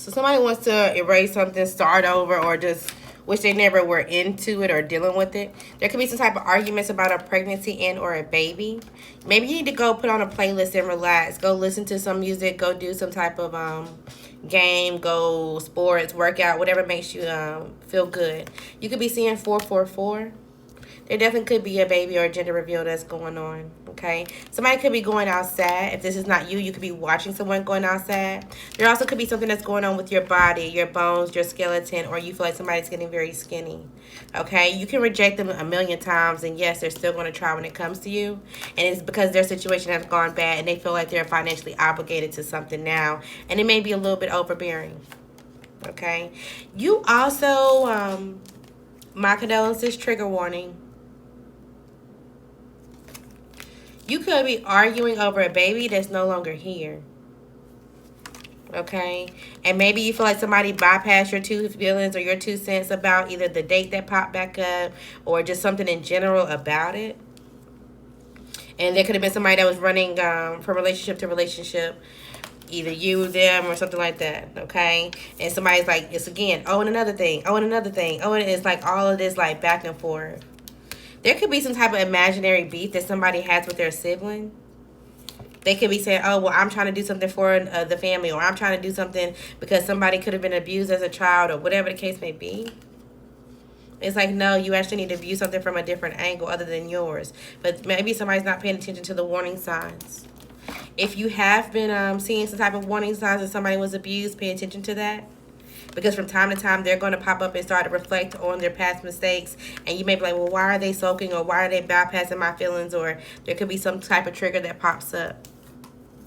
So somebody wants to erase something, start over, or just wish they never were into it or dealing with it. There could be some type of arguments about a pregnancy and or a baby. Maybe you need to go put on a playlist and relax. Go listen to some music. Go do some type of game, go sports, workout, whatever makes you feel good. You could be seeing 444. There definitely could be a baby or a gender reveal that's going on, okay? Somebody could be going outside. If this is not you, you could be watching someone going outside. There also could be something that's going on with your body, your bones, your skeleton, or you feel like somebody's getting very skinny, okay? You can reject them a million times, and yes, they're still going to try when it comes to you, and it's because their situation has gone bad, and they feel like they're financially obligated to something now, and it may be a little bit overbearing, okay? You also, my condolences, trigger warning. You could be arguing over a baby that's no longer here. Okay? And maybe you feel like somebody bypassed your two feelings or your 2 cents about either the date that popped back up or just something in general about it. And there could have been somebody that was running from relationship to relationship. Either you, them, or something like that. Okay? And somebody's like, it's again, oh, and another thing. Oh, and another thing. Oh, and it's like all of this like back and forth. There could be some type of imaginary beef that somebody has with their sibling. They could be saying, oh, well, I'm trying to do something for the family, or I'm trying to do something because somebody could have been abused as a child, or whatever the case may be. It's like, no, you actually need to view something from a different angle other than yours. But maybe somebody's not paying attention to the warning signs. If you have been seeing some type of warning signs that somebody was abused, pay attention to that. Because from time to time, they're going to pop up and start to reflect on their past mistakes. And you may be like, well, why are they sulking? Or why are they bypassing my feelings? Or there could be some type of trigger that pops up.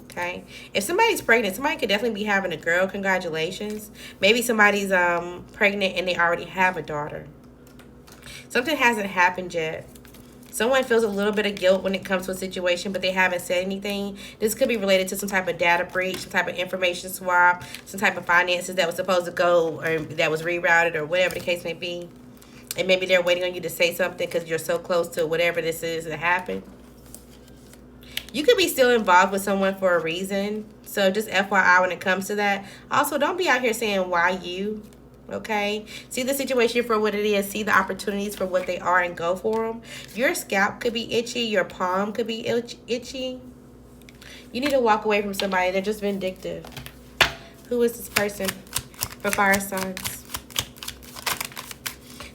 Okay? If somebody's pregnant, somebody could definitely be having a girl. Congratulations. Maybe somebody's pregnant and they already have a daughter. Something hasn't happened yet. Someone feels a little bit of guilt when it comes to a situation, but they haven't said anything. This could be related to some type of data breach, some type of information swap, some type of finances that was supposed to go or that was rerouted or whatever the case may be. And maybe they're waiting on you to say something because you're so close to whatever this is that happened. You could be still involved with someone for a reason. So just FYI when it comes to that. Also, don't be out here saying why you. Okay, see the situation for what it is, see the opportunities for what they are, and go for them. Your scalp could be itchy, your palm could be itchy. You need to walk away from somebody. They're just vindictive. Who is this person for fire signs?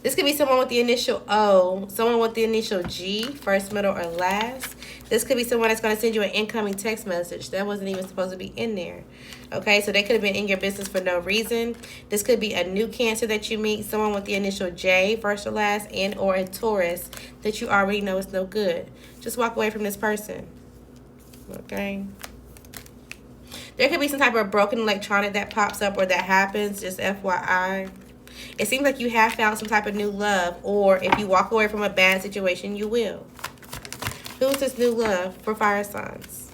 This could be someone with the initial O, someone with the initial G, first, middle, or last. This could be someone that's going to send you an incoming text message that wasn't even supposed to be in there. Okay, so they could have been in your business for no reason. This could be a new Cancer that you meet, someone with the initial J, first or last, and or a Taurus that you already know is no good. Just walk away from this person. Okay. There could be some type of broken electronic that pops up or that happens, just FYI. It seems like you have found some type of new love, or if you walk away from a bad situation, you will. Who's this new love for fire signs?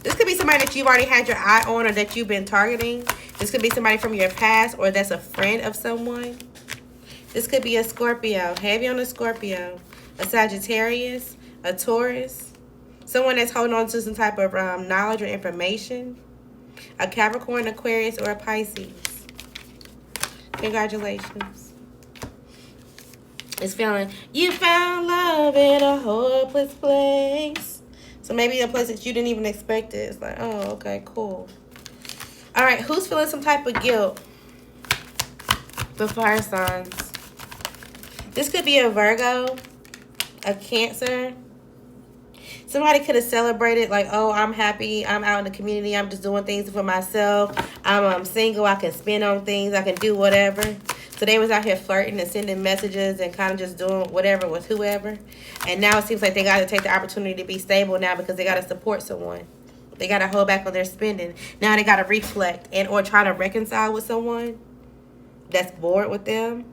This could be somebody that you've already had your eye on or that you've been targeting. This could be somebody from your past or that's a friend of someone. This could be a Scorpio, heavy on a Scorpio, a Sagittarius, a Taurus, someone that's holding on to some type of knowledge or information, a Capricorn, Aquarius, or a Pisces. Congratulations. It's feeling, you found love in a hopeless place. So maybe a place that you didn't even expect it. It's like, oh, okay, cool. All right, who's feeling some type of guilt? The fire signs. This could be a Virgo, a Cancer. Somebody could have celebrated like, oh, I'm happy. I'm out in the community. I'm just doing things for myself. I'm single. I can spend on things. I can do whatever. So they was out here flirting and sending messages and kind of just doing whatever with whoever. And now it seems like they got to take the opportunity to be stable now because they got to support someone. They got to hold back on their spending. Now they got to reflect and or try to reconcile with someone that's bored with them.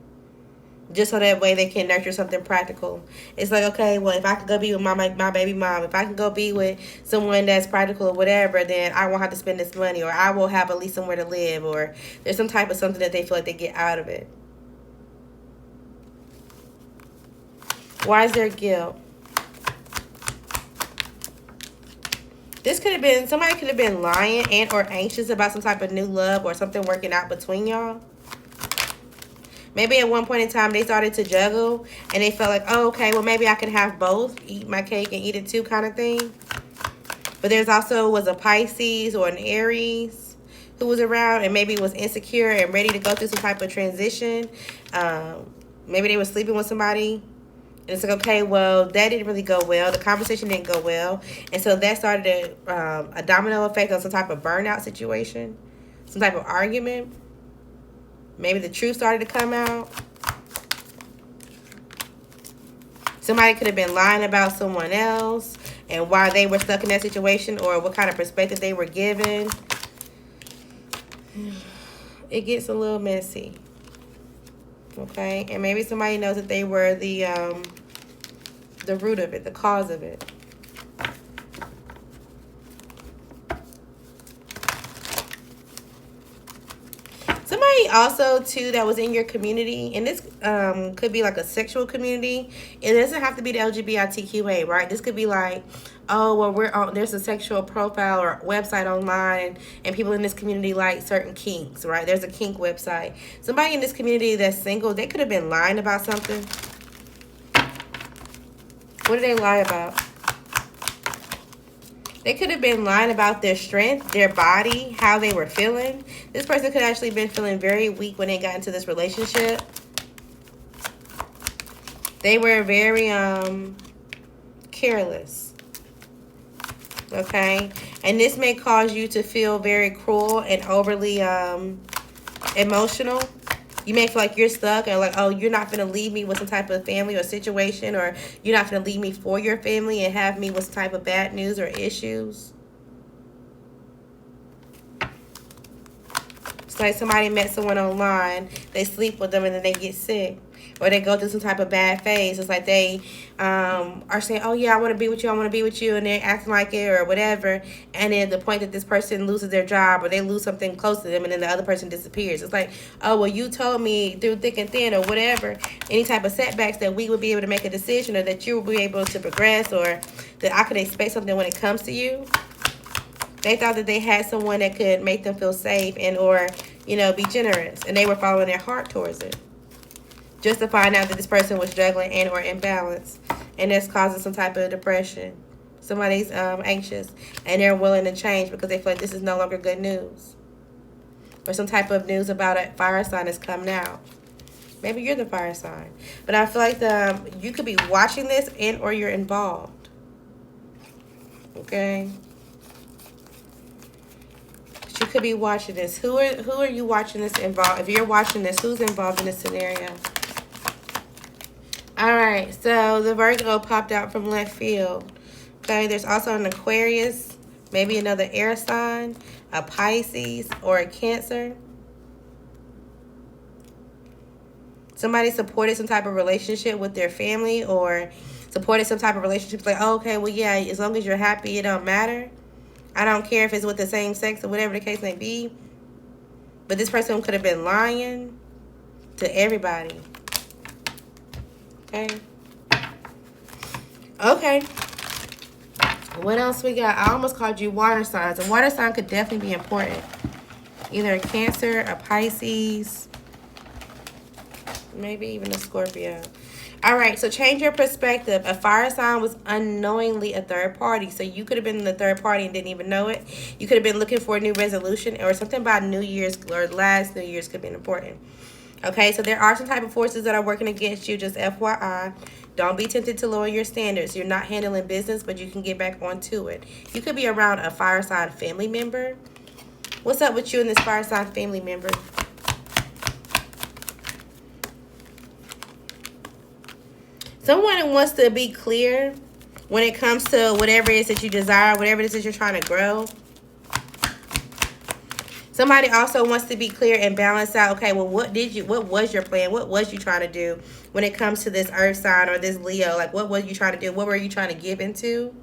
Just so that way they can nurture something practical. It's like, okay, well, if I can go be with my baby mom, if I can go be with someone that's practical or whatever, then I won't have to spend this money, or I will have at least somewhere to live, or there's some type of something that they feel like they get out of it. Why is there guilt? This could have been, somebody could have been lying and or anxious about some type of new love or something working out between y'all. Maybe at one point in time they started to juggle and they felt like, oh, okay, well maybe I can have both, eat my cake and eat it too kind of thing. But there's also was a Pisces or an Aries who was around and maybe was insecure and ready to go through some type of transition. Maybe they were sleeping with somebody. And it's like, okay, well, that didn't really go well. The conversation didn't go well. And so that started a domino effect on some type of burnout situation, some type of argument. Maybe the truth started to come out. Somebody could have been lying about someone else and why they were stuck in that situation or what kind of perspective they were given. It gets a little messy. Okay? And maybe somebody knows that they were the root of it, the cause of it. Somebody also, too, that was in your community, and this could be like a sexual community. It doesn't have to be the LGBTQA, right? This could be like, oh, well, there's a sexual profile or website online, and people in this community like certain kinks, right? There's a kink website. Somebody in this community that's single, they could have been lying about something. What did they lie about? They could have been lying about their strength, their body, how they were feeling. This person could actually been feeling very weak when they got into this relationship. They were very careless. Okay? And this may cause you to feel very cruel and overly emotional. You may feel like you're stuck or like, oh, you're not going to leave me with some type of family or situation, or you're not going to leave me for your family and have me with some type of bad news or issues. It's like somebody met someone online, they sleep with them and then they get sick. Or they go through some type of bad phase. It's like they are saying, oh, yeah, I want to be with you. I want to be with you. And they're acting like it or whatever. And then the point that this person loses their job or they lose something close to them and then the other person disappears. It's like, oh, well, you told me through thick and thin or whatever, any type of setbacks that we would be able to make a decision or that you would be able to progress or that I could expect something when it comes to you. They thought that they had someone that could make them feel safe and or, you know, be generous. And they were following their heart towards it. Just to find out that this person was struggling and or imbalanced. And that's causing some type of depression. Somebody's anxious. And they're willing to change because they feel like this is no longer good news. Or some type of news about a fire sign is coming out. Maybe you're the fire sign. But I feel like you could be watching this and or you're involved. Okay? You could be watching this. Who are you watching this involved? If you're watching this, who's involved in this scenario? All right, so the Virgo popped out from left field. Okay, there's also an Aquarius, maybe another air sign, a Pisces, or a Cancer. Somebody supported some type of relationship with their family or supported some type of relationship. Like, oh, okay, well, yeah, as long as you're happy, it don't matter. I don't care if it's with the same sex or whatever the case may be. But this person could have been lying to everybody. Okay. Okay. What else we got? I almost called you water signs. A water sign could definitely be important. Either a Cancer, a Pisces, maybe even a Scorpio. All right, so change your perspective. A fire sign was unknowingly a third party. So you could have been the third party and didn't even know it. You could have been looking for a new resolution or something about New Year's or last New Year's could be important. Okay, so there are some type of forces that are working against you, just FYI. Don't be tempted to lower your standards. You're not handling business, but you can get back onto it. You could be around a fire sign family member. What's up with you and this fire sign family member? Someone wants to be clear when it comes to whatever it is that you desire, whatever it is that you're trying to grow. Somebody also wants to be clear and balance out, okay, well, what was your plan? What was you trying to do when it comes to this earth sign or this Leo? Like, what was you trying to do? What were you trying to give into?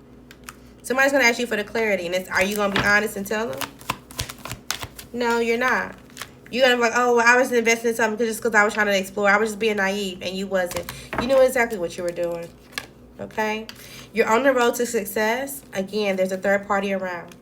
Somebody's going to ask you for the clarity. And are you going to be honest and tell them? No, you're not. You're going to be like, oh, well, I was investing in something just because I was trying to explore. I was just being naive, and you wasn't. You knew exactly what you were doing. Okay? You're on the road to success. Again, there's a third party around.